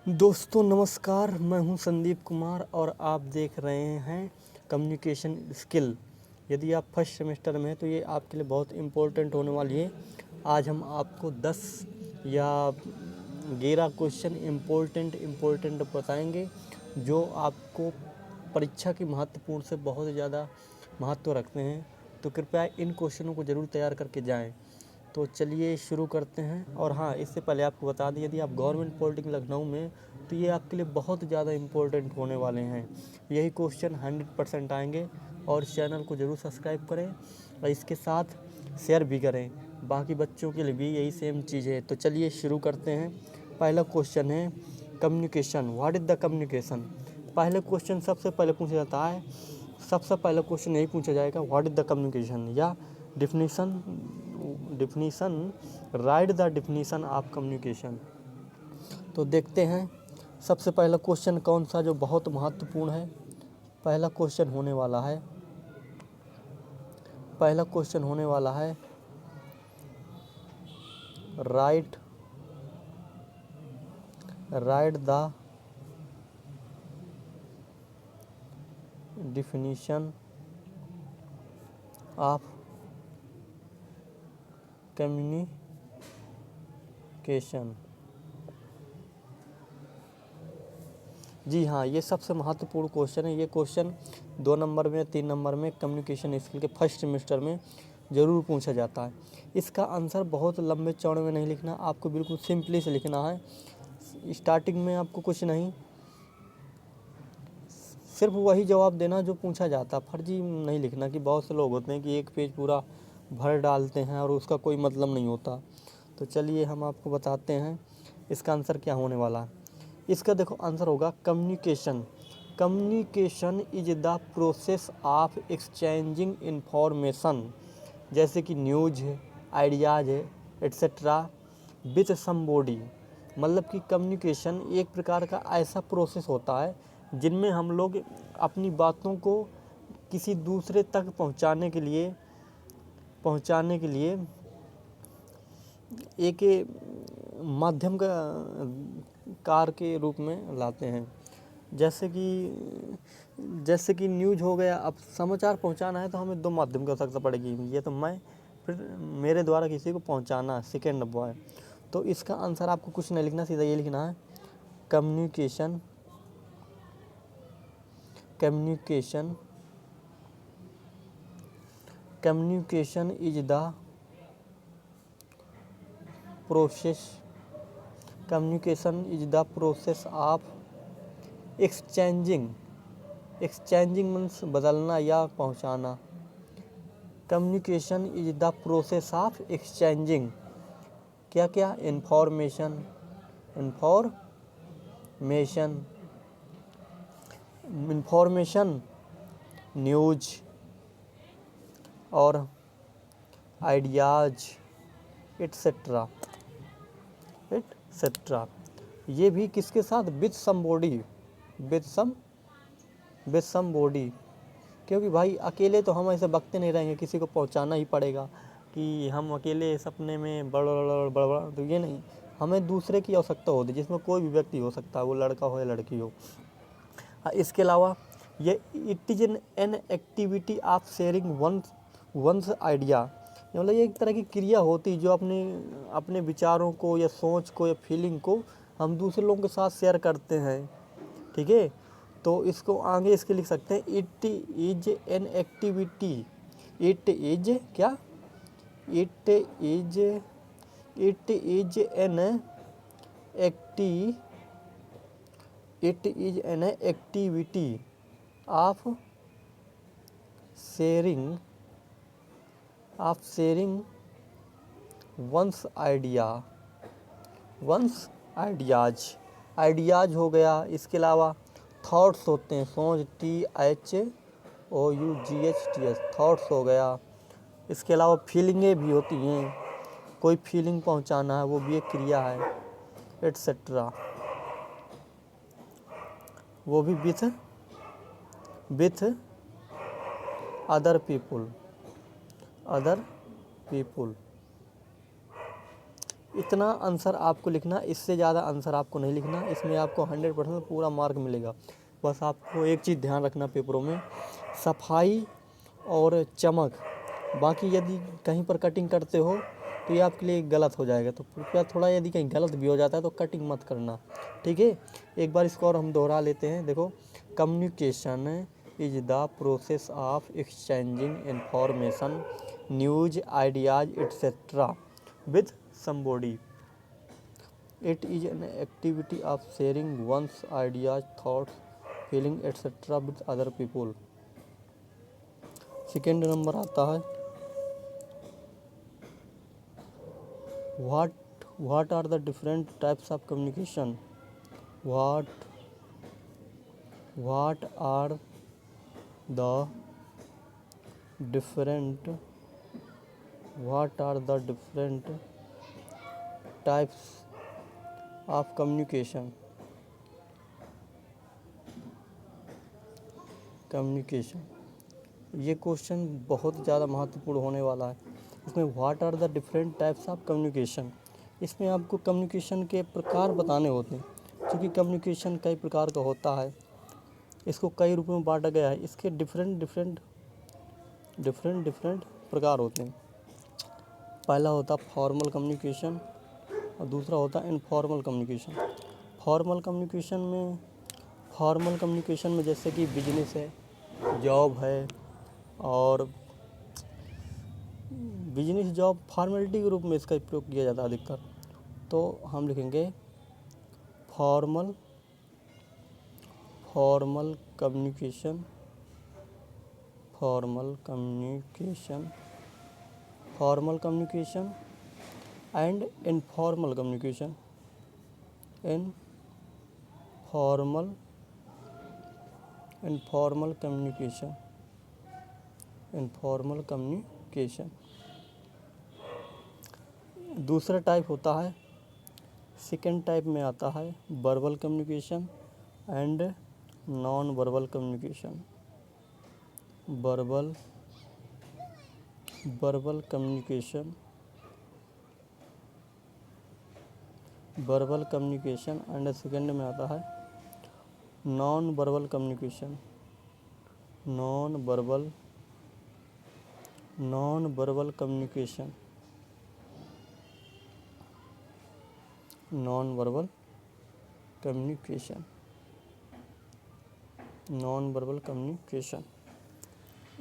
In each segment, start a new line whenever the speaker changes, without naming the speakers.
दोस्तों नमस्कार, मैं हूं संदीप कुमार और आप देख रहे हैं कम्युनिकेशन स्किल। यदि आप फर्स्ट सेमेस्टर में हैं तो ये आपके लिए बहुत इम्पोर्टेंट होने वाली है। आज हम आपको 10 या 11 क्वेश्चन इम्पोर्टेंट बताएंगे जो आपको परीक्षा की महत्वपूर्ण से बहुत ज़्यादा महत्व रखते हैं। तो कृपया इन क्वेश्चनों को ज़रूर तैयार करके जाएं। तो चलिए शुरू करते हैं। और हाँ, इससे पहले आपको बता दें, यदि आप गवर्नमेंट पॉलिटेक्निक लखनऊ में तो ये आपके लिए बहुत ज़्यादा इम्पोर्टेंट होने वाले हैं। यही क्वेश्चन 100% आएंगे। और चैनल को ज़रूर सब्सक्राइब करें और इसके साथ शेयर भी करें, बाकी बच्चों के लिए भी यही सेम चीज़ है। तो चलिए शुरू करते हैं। पहला क्वेश्चन है communication. What is the communication. पहले क्वेश्चन सबसे पहले पूछा जाता है, सबसे पहला क्वेश्चन यही पूछा जाएगा, व्हाट इज़ द कम्युनिकेशन, या definition right the definition of communication. तो देखते हैं सबसे पहला क्वेश्चन कौन सा जो बहुत महत्वपूर्ण है। पहला क्वेश्चन होने वाला है write the definition of communication. जी हाँ, ये सबसे महत्वपूर्ण क्वेश्चन है। ये क्वेश्चन 2 नंबर में 3 नंबर में कम्युनिकेशन स्किल के फर्स्ट सेमेस्टर में ज़रूर पूछा जाता है। इसका आंसर बहुत लंबे चौड़े में नहीं लिखना, आपको बिल्कुल सिंपली से लिखना है। स्टार्टिंग में आपको कुछ नहीं, सिर्फ वही जवाब देना जो पूछा जाता। फर्जी नहीं लिखना कि बहुत से लोग होते हैं कि एक पेज पूरा भर डालते हैं और उसका कोई मतलब नहीं होता। तो चलिए हम आपको बताते हैं इसका आंसर क्या होने वाला है। इसका देखो आंसर होगा communication. Communication is the process of exchanging information, जैसे कि न्यूज है, आइडियाज़ है, एट्सेट्रा, विथ समबॉडी। मतलब कि कम्युनिकेशन एक प्रकार का ऐसा प्रोसेस होता है जिनमें हम लोग अपनी बातों को किसी दूसरे तक पहुंचाने के लिए एक माध्यम का कार के रूप में लाते हैं। जैसे कि न्यूज हो गया। अब समाचार पहुंचाना है तो हमें 2 माध्यम की आवश्यकता पड़ेगी, ये तो मैं, फिर मेरे द्वारा किसी को पहुंचाना, सेकेंड बॉय। तो इसका आंसर आपको कुछ नहीं लिखना, सीधा ये लिखना है communication is the process of exchanging means बदलना या पहुंचाना। Communication is the process of exchanging क्या इंफॉर्मेशन न्यूज और आइडियाज एट्सेट्रा। ये भी किसके साथ, विथ सम बॉडी। क्योंकि भाई अकेले तो हम ऐसे बकते नहीं रहेंगे, किसी को पहुंचाना ही पड़ेगा कि हम अकेले सपने में बड़, तो ये नहीं, हमें दूसरे की आवश्यकता होती है, जिसमें कोई भी व्यक्ति हो सकता है, वो लड़का हो या लड़की हो। इसके अलावा ये it is an activity of sharing one's idea. मतलब ये एक तरह की क्रिया होती जो अपने विचारों को या सोच को या फीलिंग को हम दूसरे लोगों के साथ शेयर करते हैं। ठीक है, तो इसको आगे इसके लिख सकते हैं, it is an activity it is an activity of sharing one's ideas हो गया। इसके अलावा थॉट्स होते हैं, सोच, THOUGHTS, थॉट्स हो गया। इसके अलावा फीलिंगें भी होती हैं, कोई फीलिंग पहुंचाना है, वो भी एक क्रिया है, एट्सेट्रा। वो भी विथ अदर पीपुल। इतना आंसर आपको लिखना, इससे ज़्यादा आंसर आपको नहीं लिखना। इसमें आपको 100% पूरा मार्क मिलेगा। बस आपको एक चीज़ ध्यान रखना पेपरों में, सफाई और चमक। बाकी यदि कहीं पर कटिंग करते हो तो ये आपके लिए गलत हो जाएगा, तो कृपया थोड़ा यदि कहीं गलत भी हो जाता है तो कटिंग मत करना, ठीक है। एक बार इसको और हम दोहरा लेते हैं। देखो, communication is the process of exchanging information, news, ideas etcetera with somebody. It is an activity of sharing one's ideas, thoughts, feelings, etc. with other people. Second number आता है what are the different types of communication. what are the different types of communication. ये question बहुत ज़्यादा महत्वपूर्ण होने वाला है। इसमें what are the different types of communication, इसमें आपको कम्युनिकेशन के प्रकार बताने होते हैं। क्योंकि कम्युनिकेशन कई प्रकार का होता है, इसको कई रूपों में बांटा गया है। इसके डिफरेंट प्रकार होते हैं। पहला होता फॉर्मल कम्युनिकेशन और दूसरा होता इनफॉर्मल कम्युनिकेशन। फॉर्मल कम्युनिकेशन में जैसे कि बिजनेस है, जॉब है, और बिजनेस जॉब फॉर्मेलिटी के रूप में इसका प्रयोग किया जाता है अधिकतर। तो हम लिखेंगे formal communication and informal communication. Informal communication. दूसरा टाइप होता है, सेकेंड टाइप में आता है verbal communication and non verbal communication. Verbal communication and second में आता है non verbal communication. Non verbal communication.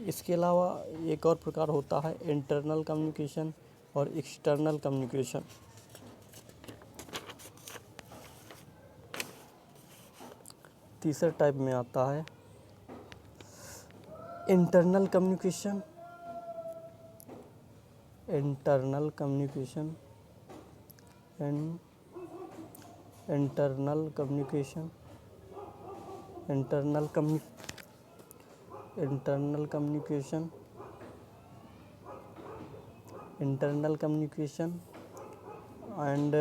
इसके अलावा एक और प्रकार होता है इंटरनल कम्युनिकेशन और एक्सटर्नल कम्युनिकेशन। तीसरे टाइप में आता है internal communication and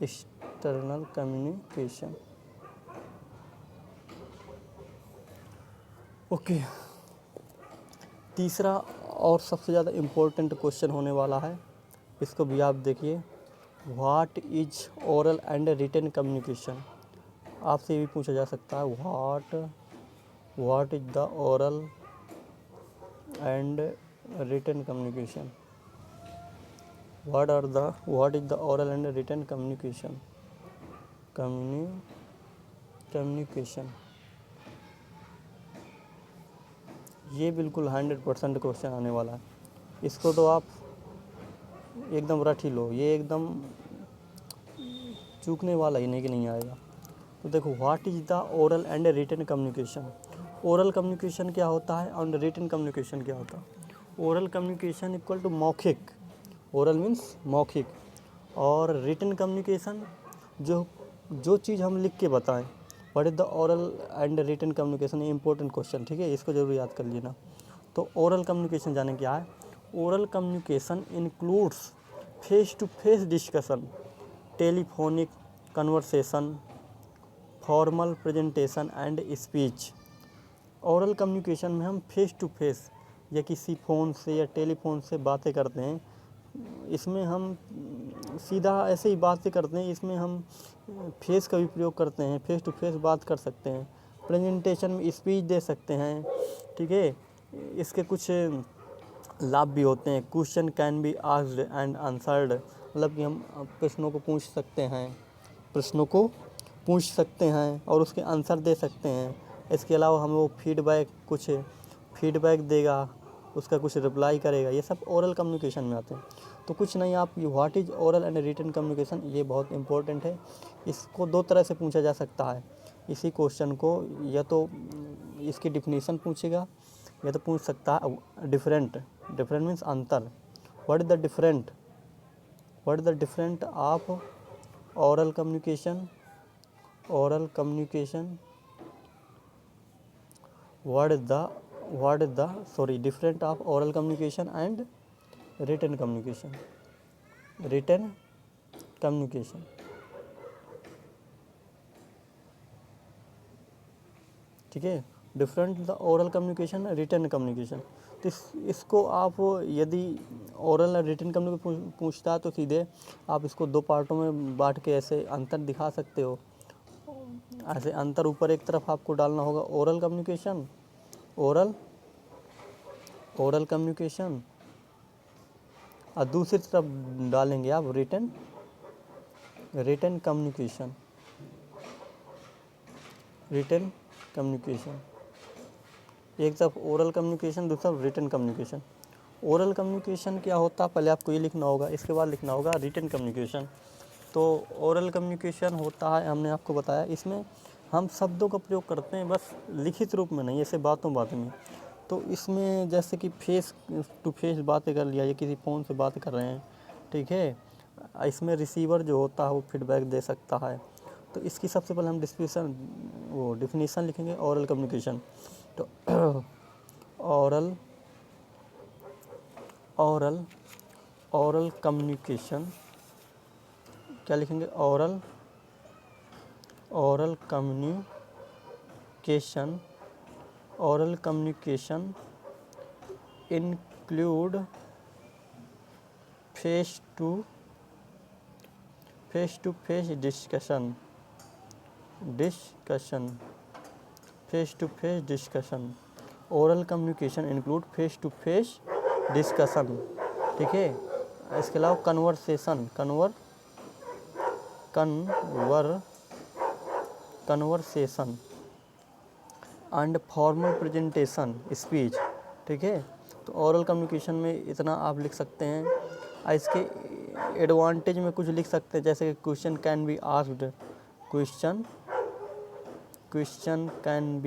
external communication. Okay, तीसरा और सबसे ज़्यादा इम्पोर्टेंट क्वेश्चन होने वाला है, इसको भी आप देखिए। What is oral and written communication. आपसे ये भी पूछा जा सकता है what is the oral and written communication. What is the oral and written communication. ये बिल्कुल 100% क्वेश्चन आने वाला है। इसको तो आप एकदम रट ही लो, ये एकदम चूकने वाला ही नहीं कि नहीं आएगा। तो देखो, what is the oral and written communication. Oral communication क्या होता है और रिटन कम्युनिकेशन क्या होता है। ओरल कम्युनिकेशन इक्वल टू मौखिक, ओरल मीन्स मौखिक, और रिटन कम्युनिकेशन जो चीज़ हम लिख के बताएं। What is the oral and written communication, important question, ठीक है, इसको जरूर याद कर लेना। तो ओरल कम्युनिकेशन जाने क्या है। Oral communication includes face to face discussion, telephonic conversation, formal presentation and speech. Oral communication में हम फेस टू फेस या किसी फ़ोन से या टेलीफोन से बातें करते हैं, इसमें हम सीधा ऐसे ही बातें करते हैं, इसमें हम फेस का भी प्रयोग करते हैं, फेस टू फेस बात कर सकते हैं, प्रेजेंटेशन में स्पीच दे सकते हैं, ठीक है। इसके कुछ लाभ भी होते हैं। Question can be asked and answered, मतलब कि हम प्रश्नों को पूछ सकते हैं और उसके आंसर दे सकते हैं। इसके अलावा हम वो कुछ फीडबैक देगा, उसका कुछ रिप्लाई करेगा, ये सब ओरल कम्युनिकेशन में आते हैं। तो कुछ नहीं, आप what is oral and written communication, ये बहुत इंपॉर्टेंट है। इसको दो तरह से पूछा जा सकता है इसी क्वेश्चन को, या तो इसकी डिफिनीशन पूछेगा या तो पूछ सकता है डिफरेंट मीन्स अंतर। What is the different of oral communication what is the difference of oral communication and written communication ठीक है। Different the oral communication written communication, तो इसको आप यदि ओरल और रिटन कम्युनिकेशन पूछता है तो सीधे आप इसको दो पार्टों में बांट के ऐसे अंतर दिखा सकते हो। ऐसे अंतर ऊपर एक तरफ आपको डालना होगा ओरल कम्युनिकेशन, और दूसरी तरफ डालेंगे आप रिटन कम्युनिकेशन। एक तरफ ओरल कम्युनिकेशन, दूसरा रिटन कम्युनिकेशन। ओरल कम्युनिकेशन क्या होता है पहले आपको ये लिखना होगा, इसके बाद लिखना होगा रिटन कम्युनिकेशन। तो ओरल कम्युनिकेशन होता है, हमने आपको बताया, इसमें हम शब्दों का प्रयोग करते हैं, बस लिखित रूप में नहीं, ऐसे बातों में। तो इसमें जैसे कि फेस टू फेस बातें कर लिया या किसी फ़ोन से बात कर रहे हैं, ठीक है, इसमें रिसीवर जो होता है वो फीडबैक दे सकता है। तो इसकी सबसे पहले हम डिफिनीशन लिखेंगे ओरल कम्युनिकेशन। तो ओरल कम्युनिकेशन क्या लिखेंगे, oral communication include face to face discussion oral communication include face to face discussion, ठीक है। इसके अलावा conversation and formal presentation speech, ठीक है। तो ओरल कम्युनिकेशन में इतना आप लिख सकते हैं। इसके एडवांटेज में कुछ लिख सकते हैं, जैसे question can be asked, question can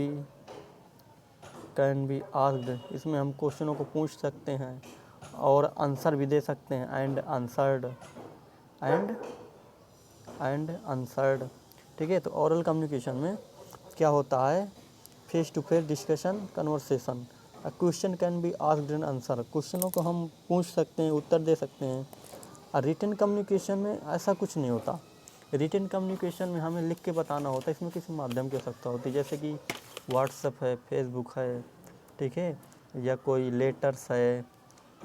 be asked, इसमें हम क्वेश्चनों को पूछ सकते हैं और आंसर भी दे सकते हैं, एंड आंसर्ड, ठीक है। तो ओरल कम्युनिकेशन में क्या होता है, face to face discussion, conversation, question can be asked and answer, क्वेश्चनों को हम पूछ सकते हैं, उत्तर दे सकते हैं। और रिटन कम्युनिकेशन में ऐसा कुछ नहीं होता। रिटन कम्युनिकेशन में हमें लिख के बताना होता है, इसमें किसी माध्यम की आवश्यकता होती है, जैसे कि व्हाट्सएप है, फेसबुक है, ठीक है, या कोई लेटर्स है,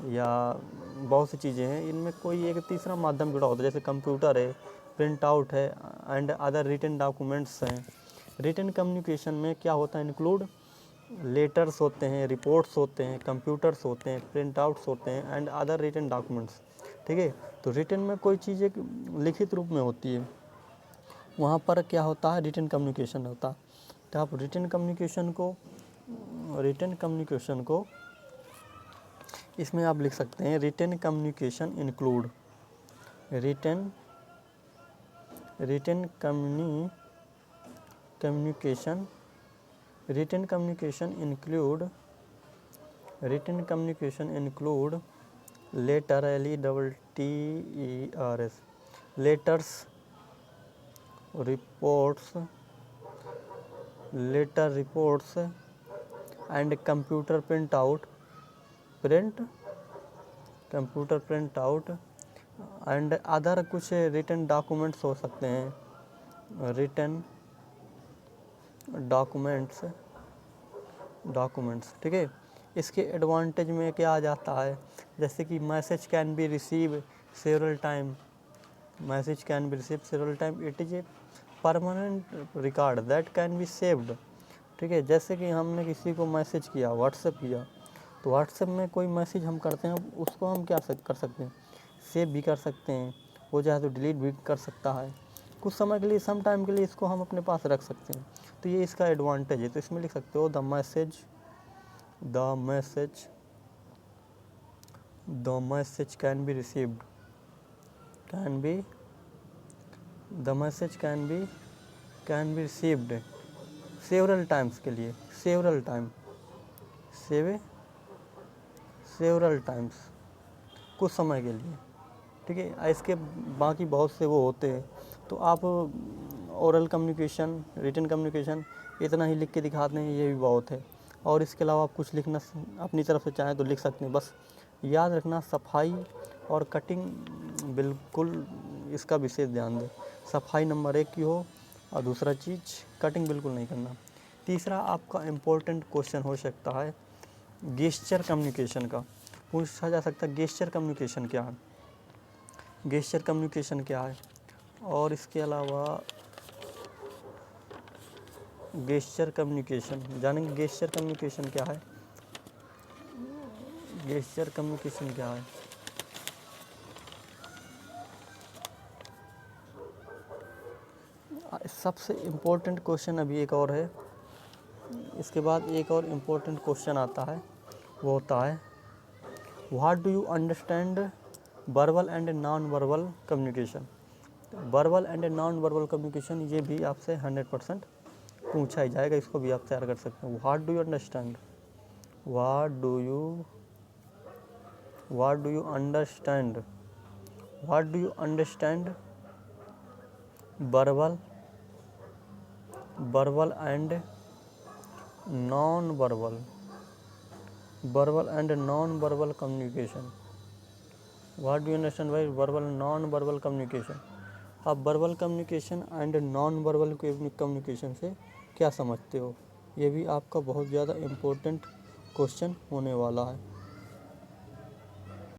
या बहुत सी चीज़ें हैं, इनमें कोई एक तीसरा माध्यम जुड़ा होता है, जैसे कंप्यूटर है, प्रिंट आउट है, एंड अदर रिटन डॉक्यूमेंट्स हैं। रिटन कम्युनिकेशन में क्या होता है, इंक्लूड लेटर्स होते हैं, रिपोर्ट्स होते हैं, कंप्यूटर्स होते हैं, प्रिंट आउट्स होते हैं, एंड अदर रिटन डॉक्यूमेंट्स, ठीक है। तो रिटन में कोई चीज़ एक लिखित रूप में होती है, वहाँ पर क्या होता है, रिटन कम्युनिकेशन होता है। तो आप रिटन कम्युनिकेशन को इसमें आप लिख सकते हैं, written communication include written communication include letter LETTERS, letters, reports and computer print out and other कुछ रिटन डॉक्यूमेंट्स हो सकते हैं, रिटन डॉक्यूमेंट्स डॉक्यूमेंट्स, ठीक है। इसके एडवांटेज में क्या आ जाता है, जैसे कि message can be receive several time, message can be receive several time, it is a permanent record that can be saved, ठीक है। जैसे कि हमने किसी को मैसेज किया, व्हाट्सएप किया, तो व्हाट्सएप में कोई मैसेज हम करते हैं, उसको हम क्या कर सकते हैं, सेव भी कर सकते हैं, वो चाहे तो डिलीट भी कर सकता है, कुछ समय के लिए, सम टाइम के लिए इसको हम अपने पास रख सकते हैं। तो ये इसका एडवांटेज है। तो इसमें लिख सकते हो the message can be received, can be received several times के लिए, सेवरल टाइम्स, कुछ समय के लिए, ठीक है। इसके बाकी बहुत से वो होते हैं। तो आप ओरल कम्युनिकेशन, रिटन कम्युनिकेशन इतना ही लिख के दिखाते हैं, ये भी बहुत है। और इसके अलावा आप कुछ लिखना अपनी तरफ से चाहें तो लिख सकते हैं। बस याद रखना, सफाई और कटिंग बिल्कुल इसका विशेष ध्यान दें। सफाई नंबर 1 की हो, और दूसरा चीज़ कटिंग बिल्कुल नहीं करना। तीसरा आपका इम्पोर्टेंट क्वेश्चन हो सकता है गेस्चर कम्युनिकेशन का, पूछा जा सकता है गेस्चर कम्युनिकेशन क्या है, गेस्चर कम्युनिकेशन क्या है। और इसके अलावा गेस्चर कम्युनिकेशन जानेंगे, गेस्चर कम्युनिकेशन क्या है, गेस्चर कम्युनिकेशन क्या है। सबसे इम्पोर्टेंट क्वेश्चन अभी एक और है, इसके बाद एक और इम्पोर्टेंट क्वेश्चन आता है, वो होता है what do you understand verbal and non verbal communication. Verbal and non verbal communication, ये भी आपसे 100% पूछा ही जाएगा, इसको भी आप तैयार कर सकते हैं। What do you understand, what do you understand, what do you understand verbal and non verbal communication, what do you understand by verbal non verbal communication. आप verbal communication and non verbal communication से क्या समझते हो, ये भी आपका बहुत ज़्यादा इम्पोर्टेंट क्वेश्चन होने वाला है।